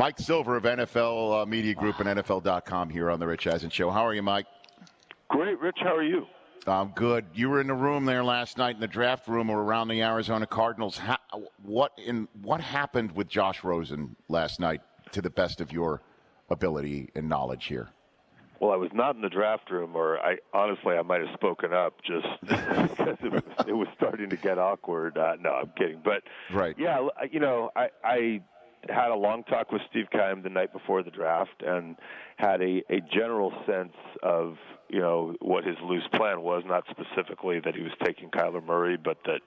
Mike Silver of NFL Media Group and NFL.com here on the Rich Eisen Show. How are you, Mike? Great, Rich. How are you? I'm good. You were in the room there last night in the draft room or around the Arizona Cardinals. What happened with Josh Rosen last night, to the best of your ability and knowledge here? Well, I was not in the draft room, or I might have spoken up just because it was starting to get awkward. No, I'm kidding. But right. Yeah, I had a long talk with Steve Keim the night before the draft and had a general sense of what his loose plan was, not specifically that he was taking Kyler Murray, but that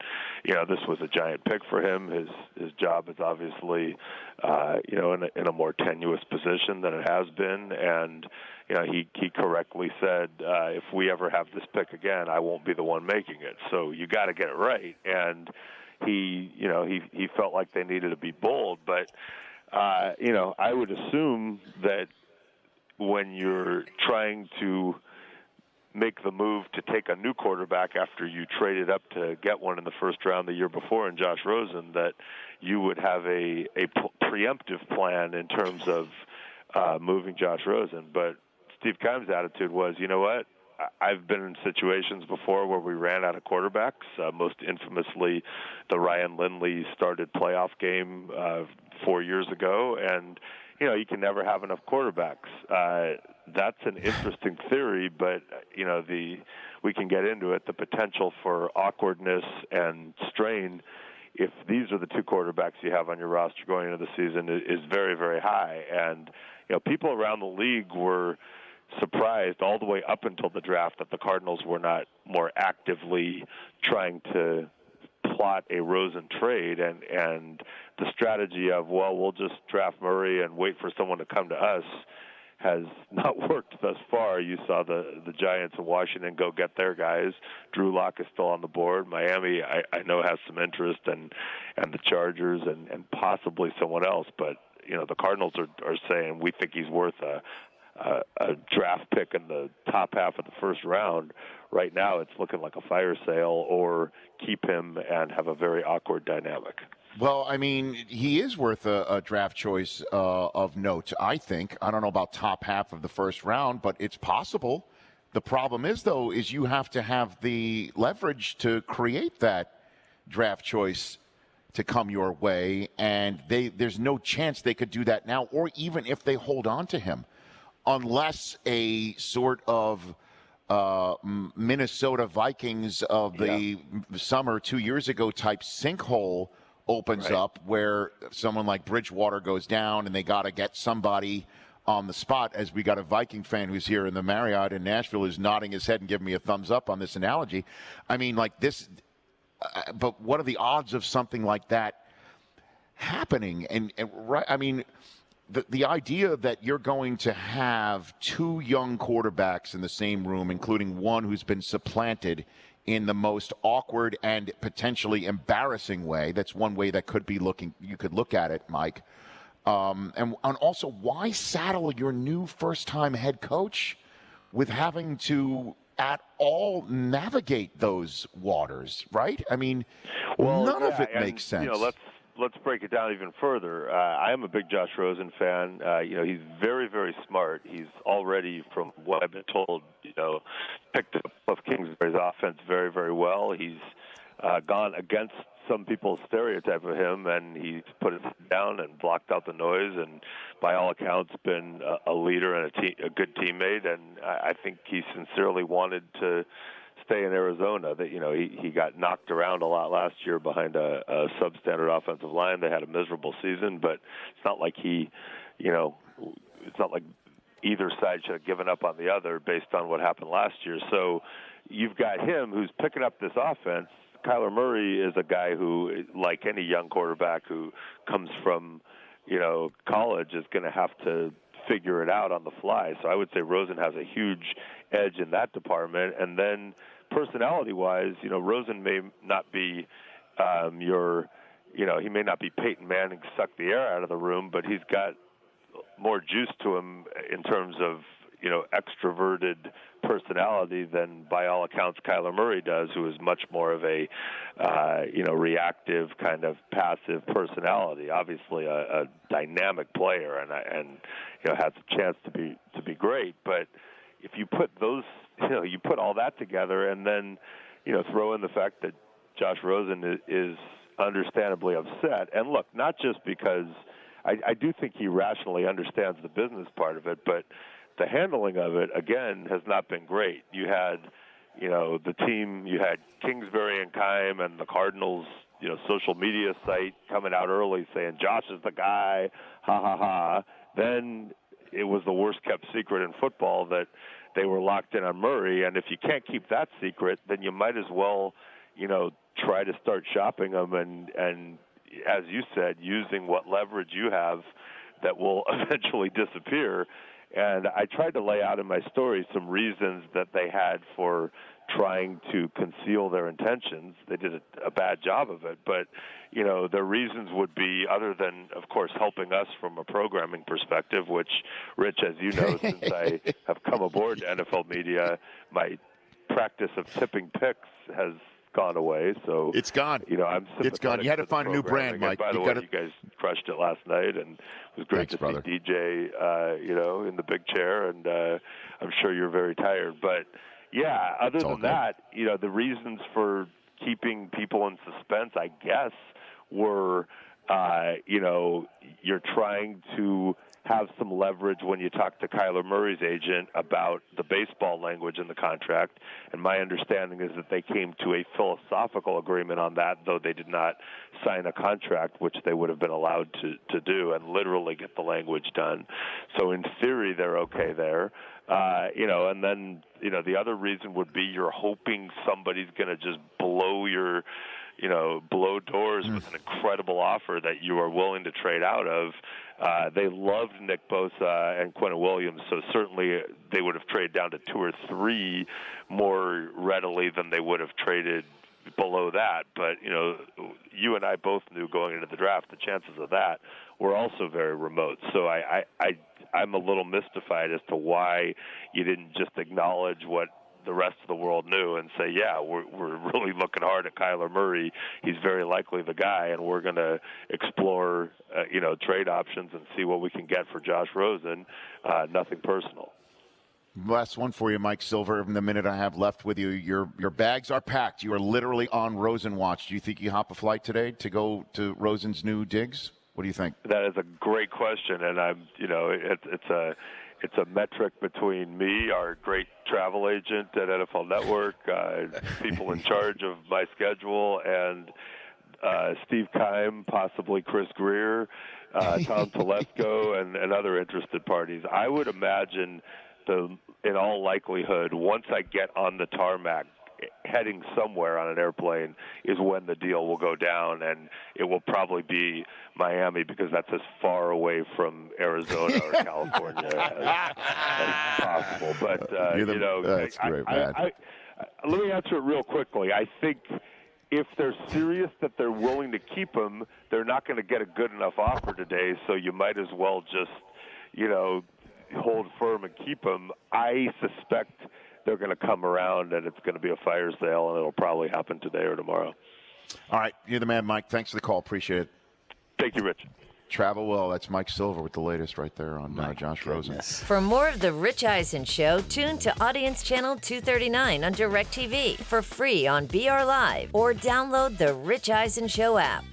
this was a giant pick for him. His job is obviously in a more tenuous position than it has been, and he correctly said, if we ever have this pick again, I won't be the one making it. So you got to get it right. And he felt like they needed to be bold, but I would assume that when you're trying to make the move to take a new quarterback after you traded up to get one in the first round the year before in Josh Rosen, that you would have a preemptive plan in terms of moving Josh Rosen. But Steve Keim's attitude was, you know what? I've been in situations before where we ran out of quarterbacks, most infamously the Ryan Lindley started playoff game 4 years ago, and you can never have enough quarterbacks. That's an interesting theory, but we can get into it. The potential for awkwardness and strain, if these are the two quarterbacks you have on your roster going into the season, is very, very high. And people around the league were surprised all the way up until the draft that the Cardinals were not more actively trying to plot a Rosen trade, and the strategy of, well, we'll just draft Murray and wait for someone to come to us has not worked thus far. You saw the Giants and Washington go get their guys. Drew Lock is still on the board. Miami, I know, has some interest, and the Chargers and possibly someone else. But the Cardinals are saying we think he's worth a draft pick in the top half of the first round. Right now, it's looking like a fire sale, or keep him and have a very awkward dynamic. Well, I mean, he is worth a draft choice of note, I think. I don't know about top half of the first round, but it's possible. The problem is, though, is you have to have the leverage to create that draft choice to come your way, and there's no chance they could do that now, or even if they hold on to him, unless a sort of Minnesota Vikings of the summer 2 years ago type sinkhole opens up, where someone like Bridgewater goes down and they got to get somebody on the spot. As we got a Viking fan who's here in the Marriott in Nashville who's nodding his head and giving me a thumbs up on this analogy. I mean, like this, but what are the odds of something like that happening? And right, I mean, the idea that you're going to have two young quarterbacks in the same room, including one who's been supplanted in the most awkward and potentially embarrassing way. That's one way that could be you could look at it, Mike. And also, why saddle your new first-time head coach with having to at all navigate those waters, right? I mean, none of it makes sense. Let's break it down even further. I am a big Josh Rosen fan. He's very, very smart. He's already, from what I've been told, picked up Cliff Kingsbury's offense very, very well. He's gone against some people's stereotype of him, and he's put it down and blocked out the noise, and by all accounts been a leader and a good teammate. And I think he sincerely wanted to stay in Arizona. That he got knocked around a lot last year behind a substandard offensive line. They had a miserable season, but it's not like it's not like either side should have given up on the other based on what happened last year. So you've got him who's picking up this offense. Kyler Murray is a guy who, like any young quarterback who comes from college, is going to have to figure it out on the fly. So I would say Rosen has a huge edge in that department. And then personality-wise, Rosen may not be he may not be Peyton Manning, suck the air out of the room, but he's got more juice to him in terms of extroverted personality than, by all accounts, Kyler Murray does, who is much more of a, reactive kind of passive personality. Obviously, a dynamic player, and has a chance to be great. But if you put those, you put all that together, and then, throw in the fact that Josh Rosen is understandably upset. And look, not just because I do think he rationally understands the business part of it, but the handling of it, again, has not been great. You had, the team, you had Kingsbury and Keim and the Cardinals, social media site coming out early saying, Josh is the guy, ha, ha, ha. Then it was the worst kept secret in football that they were locked in on Murray. And if you can't keep that secret, then you might as well, try to start shopping him and as you said, using what leverage you have that will eventually disappear. And I tried to lay out in my story some reasons that they had for trying to conceal their intentions. They did a bad job of it. But, their reasons would be, other than, of course, helping us from a programming perspective, which, Rich, as you know, since I have come aboard to NFL Media, my practice of tipping picks has gone away. So it's gone. I'm it's gone. You had to find a new brand, Mike. And by the way, you guys crushed it last night, and it was great to see DJ, in the big chair, and I'm sure you're very tired. But yeah, other than that, the reasons for keeping people in suspense, I guess, were, you're trying to have some leverage when you talk to Kyler Murray's agent about the baseball language in the contract. And my understanding is that they came to a philosophical agreement on that, though they did not sign a contract, which they would have been allowed to do and literally get the language done. So in theory, they're okay there. And then, the other reason would be you're hoping somebody's going to just blow doors with an incredible offer that you are willing to trade out of. They loved Nick Bosa and Quentin Williams, so certainly they would have traded down to 2 or 3 more readily than they would have traded below that. But, you and I both knew going into the draft the chances of that were also very remote. So I'm a little mystified as to why you didn't just acknowledge what the rest of the world knew and say, yeah, we're really looking hard at Kyler Murray. He's very likely the guy, and we're going to explore, trade options and see what we can get for Josh Rosen. Nothing personal. Last one for you, Mike Silver. In the minute I have left with you, your bags are packed. You are literally on Rosen watch. Do you think you hop a flight today to go to Rosen's new digs? What do you think? That is a great question, and it's a metric between me, our great travel agent at NFL Network, people in charge of my schedule, and Steve Keim, possibly Chris Greer, Tom Telesco, and other interested parties. I would imagine, in all likelihood, once I get on the tarmac, heading somewhere on an airplane is when the deal will go down, and it will probably be Miami because that's as far away from Arizona or California as possible. But that's great, man. Let me answer it real quickly. I think if they're serious that they're willing to keep him, they're not going to get a good enough offer today, so you might as well just hold firm and keep him. I suspect they're going to come around, and it's going to be a fire sale, and it'll probably happen today or tomorrow. All right. You're the man, Mike. Thanks for the call. Appreciate it. Thank you, Rich. Travel well. That's Mike Silver with the latest right there on Josh Rosen. For more of The Rich Eisen Show, tune to Audience Channel 239 on DirecTV for free on BR Live or download the Rich Eisen Show app.